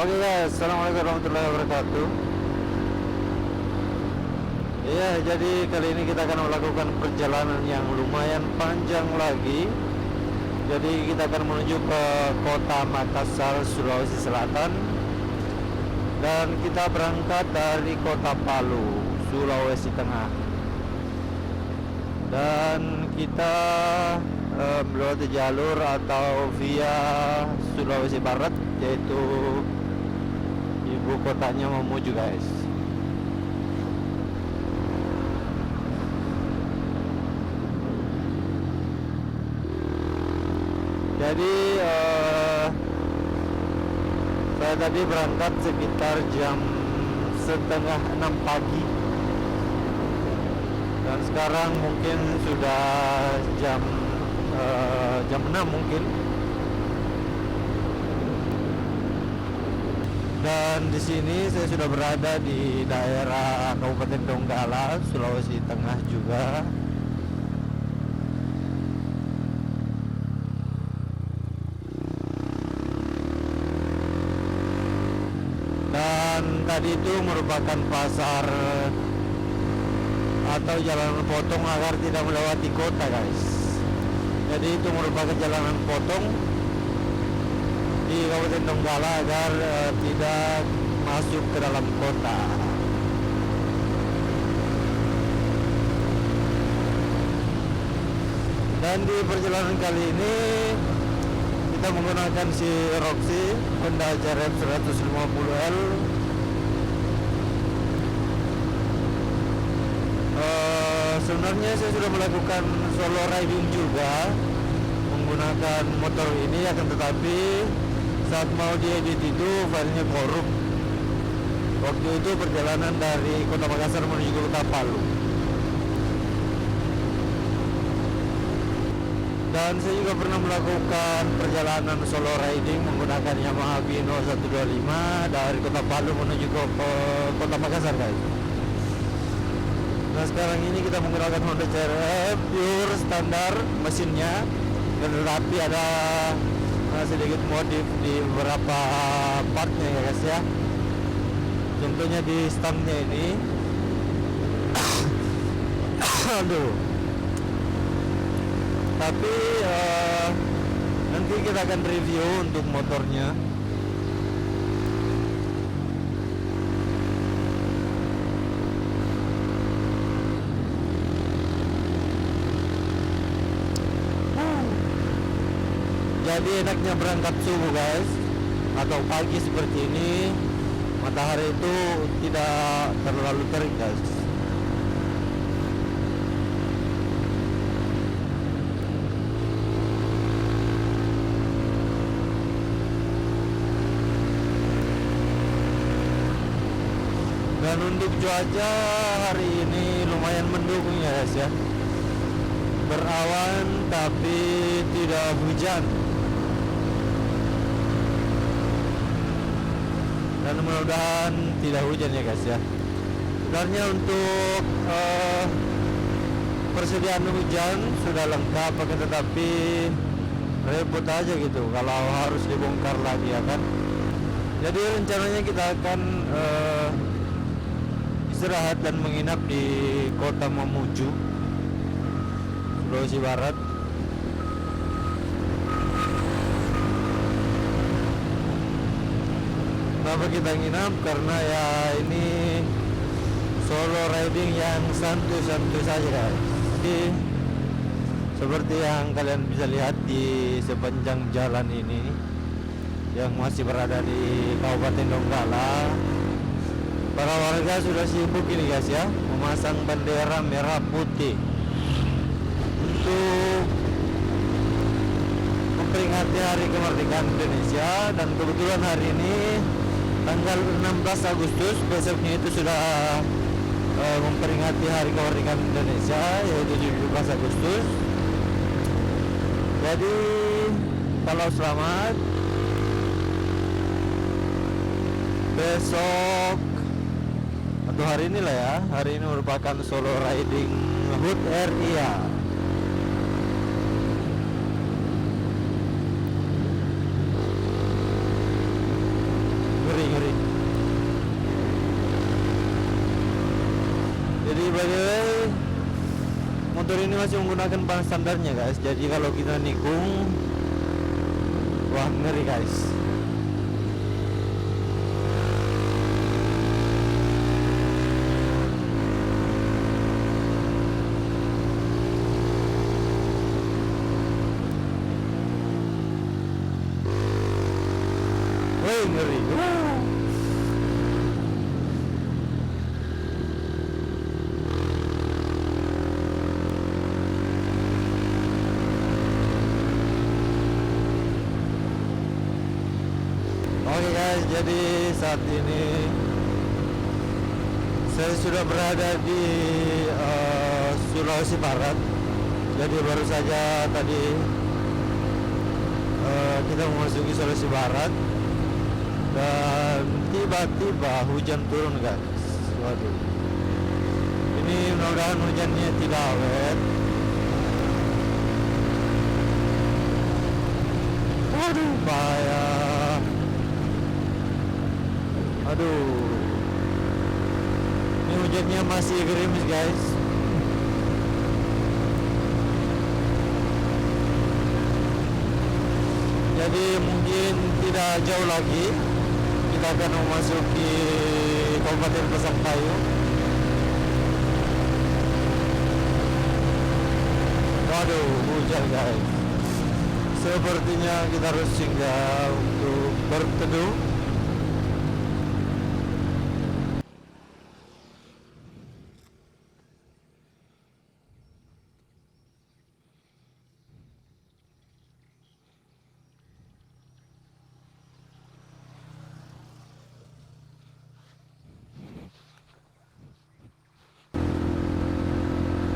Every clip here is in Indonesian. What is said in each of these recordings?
Oke guys, assalamualaikum warahmatullahi wabarakatuh. Iya, jadi kali ini kita akan melakukan perjalanan yang lumayan panjang lagi. Jadi kita akan menuju ke kota Makassar, Sulawesi Selatan. Dan kita berangkat dari kota Palu, Sulawesi Tengah. Dan kita melewati jalur atau via Sulawesi Barat, yaitu ibu kotanya Mamuju guys. Jadi saya tadi berangkat sekitar jam setengah 6 pagi, dan sekarang mungkin sudah jam 6 mungkin. Dan di sini saya sudah berada di daerah Kabupaten Donggala, Sulawesi Tengah juga. Dan tadi itu merupakan pasar atau jalanan potong agar tidak melewati kota guys. Jadi itu merupakan jalanan potong di Kabupaten Donggala agar tidak masuk ke dalam kota. Dan di perjalanan kali ini kita menggunakan si Roxy Honda CRF 150L. Sebenarnya saya sudah melakukan solo riding juga menggunakan motor ini, akan tetapi saat mau diedit itu filenya korup. Waktu itu perjalanan dari kota Makassar menuju ke kota Palu. Dan saya juga pernah melakukan perjalanan solo riding menggunakan Yamaha Bino 125 dari kota Palu menuju ke kota Makassar guys. Nah sekarang ini kita menggunakan Honda CRF pure standar mesinnya, tetapi ada sedikit modif di beberapa partnya ya guys ya. Contohnya di stangnya ini. Aduh. Tapi nanti kita akan review untuk motornya. Jadi enaknya berangkat subuh guys, atau pagi seperti ini, matahari itu tidak terlalu terik guys. Dan untuk cuaca hari ini lumayan mendukung ya guys ya. Berawan tapi tidak hujan. Dan mudah-mudahan tidak hujan ya guys ya. Sebenarnya untuk persediaan hujan sudah lengkap, akan tetapi repot aja gitu kalau harus dibongkar lagi ya kan. Jadi rencananya kita akan istirahat dan menginap di kota Mamuju, Sulawesi Barat. Kenapa kita nginap? Karena ya ini solo riding yang santuy-santuy saja guys. Jadi seperti yang kalian bisa lihat di sepanjang jalan ini yang masih berada di Kabupaten Donggala, para warga sudah sibuk ini guys ya, memasang bendera merah putih untuk memperingati hari kemerdekaan Indonesia. Dan kebetulan hari ini tanggal 16 Agustus, besoknya itu sudah memperingati hari kemerdekaan Indonesia, yaitu 17 Agustus. Jadi kalau selamat, besok atau hari ini lah ya, hari ini merupakan solo riding HUT RIA. ngeri. Jadi by the way, motor ini masih menggunakan ban standarnya guys. Jadi kalau kita nikung, wah ngeri guys. Wih ngeri. Oke guys, jadi saat ini saya sudah berada di Sulawesi Barat. Jadi baru saja tadi kita memasuki Sulawesi Barat dan tiba-tiba hujan turun guys. Waduh, ini mudah-mudahan hujannya tidak awet. Waduh, bahaya. Aduh, ini hujannya masih gerimis guys. Jadi mungkin tidak jauh lagi kita akan memasuki Kabupaten Pasangkayu. Waduh, hujan guys. Sepertinya kita harus singgah untuk berteduh.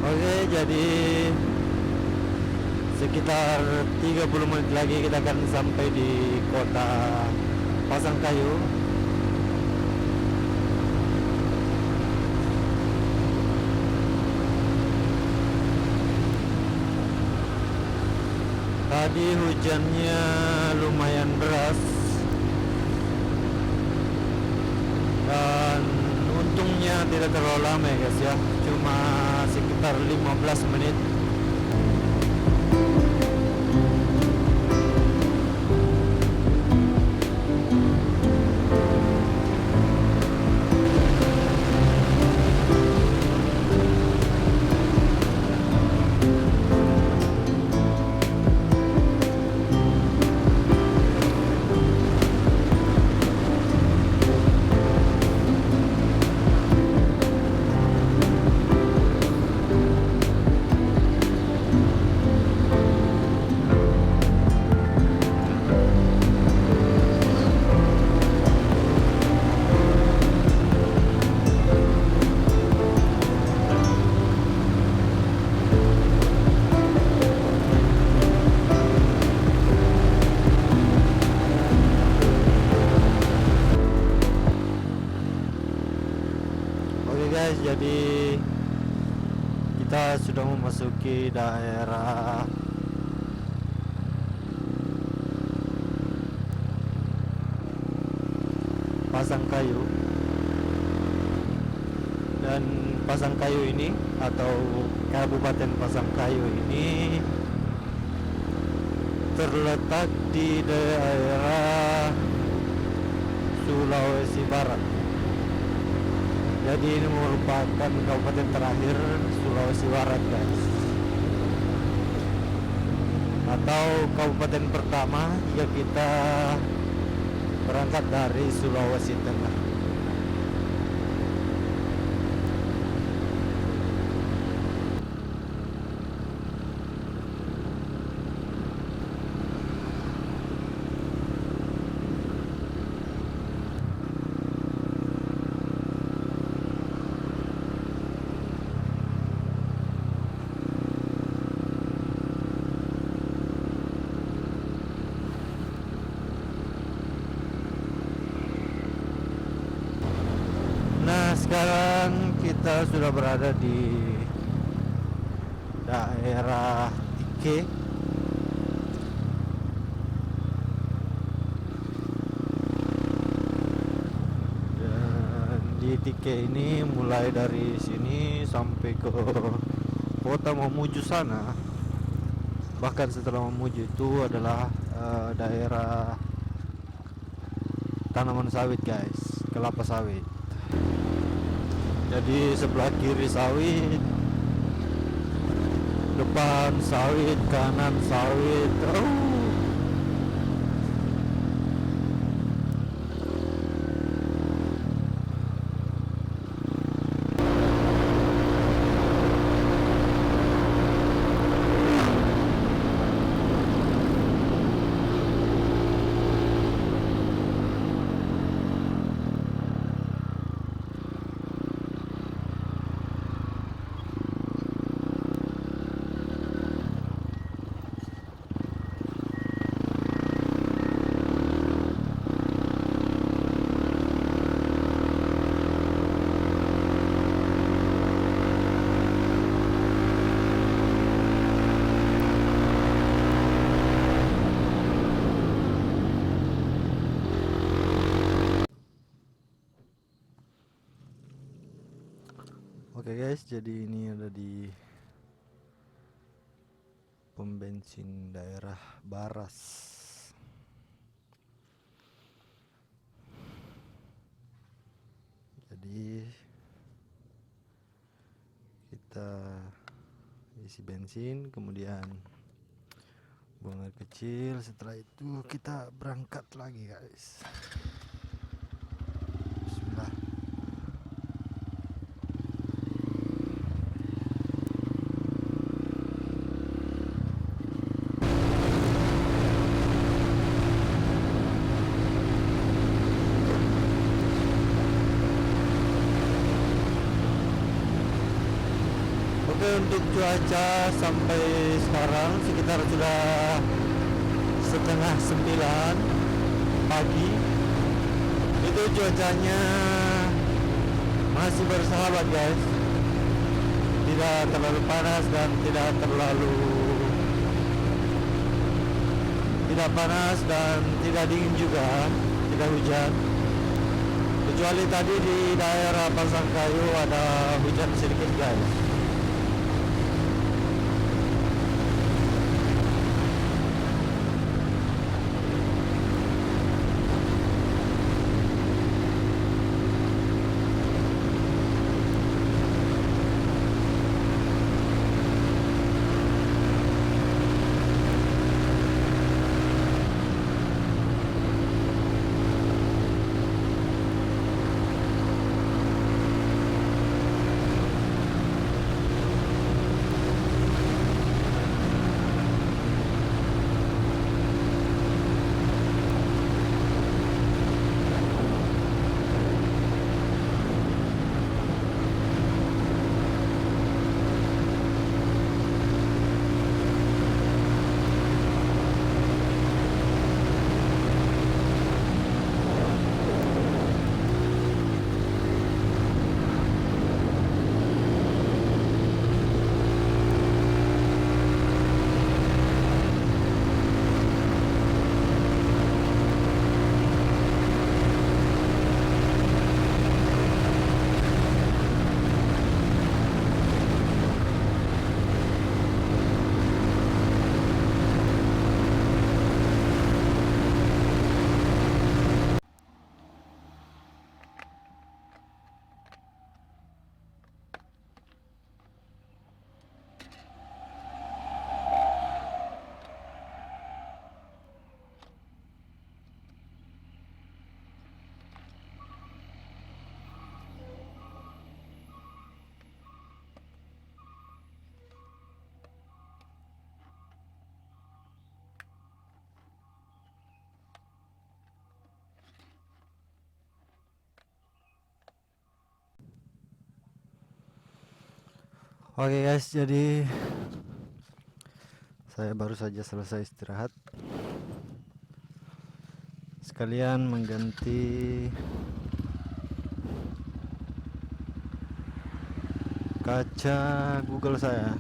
Oke, jadi sekitar 30 menit lagi kita akan sampai di kota Pasangkayu. Tadi hujannya lumayan deras dan untungnya tidak terlalu lama ya guys ya, cuma sekitar 15 menit. Guys, jadi kita sudah memasuki daerah Pasangkayu, dan Pasangkayu ini atau Kabupaten Pasangkayu ini terletak di daerah Sulawesi Barat. Jadi ini merupakan kabupaten terakhir Sulawesi Barat guys, atau kabupaten pertama jika kita berangkat dari Sulawesi Tengah. Sekarang kita sudah berada di daerah Ike. Tike ini mulai dari sini sampai ke kota Mamuju sana. Bahkan setelah Mamuju itu adalah daerah tanaman sawit guys, kelapa sawit. Jadi sebelah kiri sawit, depan sawit, kanan sawit. Oke guys, jadi ini ada di pom bensin daerah Baras. Jadi kita isi bensin, kemudian buang air kecil. Setelah itu kita berangkat lagi guys. Bismillah. Oke, untuk cuaca sampai sekarang sekitar sudah setengah 9 pagi. Itu cuacanya masih bersahabat guys, tidak terlalu panas dan tidak terlalu panas dan tidak dingin juga, tidak hujan. Kecuali tadi di daerah Pasangkayu ada hujan sedikit guys. Oke guys, jadi saya baru saja selesai istirahat, sekalian mengganti kaca Google saya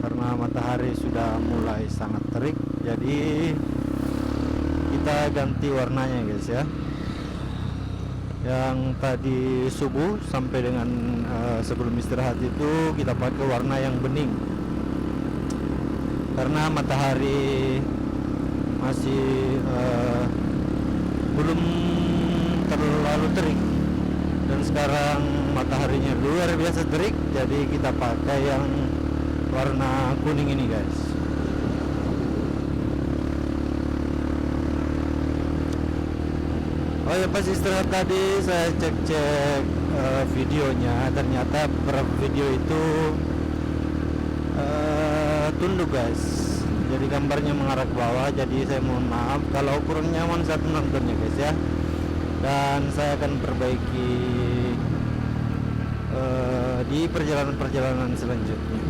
karena matahari sudah mulai sangat terik. Jadi kita ganti warnanya guys ya. Yang tadi subuh sampai dengan sebelum istirahat itu kita pakai warna yang bening, karena matahari masih belum terlalu terik, dan sekarang mataharinya luar biasa terik, jadi kita pakai yang warna kuning ini guys. Oh ya, pas istirahat tadi saya cek-cek videonya, ternyata beberapa video itu tunduk guys, jadi gambarnya mengarah ke bawah. Jadi saya mohon maaf kalau kurang nyaman saat menontonnya guys ya, dan saya akan perbaiki di perjalanan-perjalanan selanjutnya.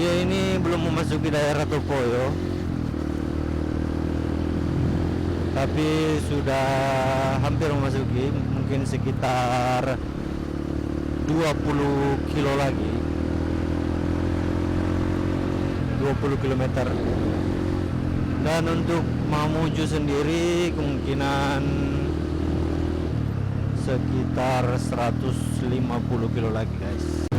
Ya, ini belum memasuki daerah Topoyo, tapi sudah hampir memasuki, mungkin sekitar 20 kilo lagi, 20 kilometer. Dan untuk Mamuju sendiri kemungkinan sekitar 150 kilo lagi guys.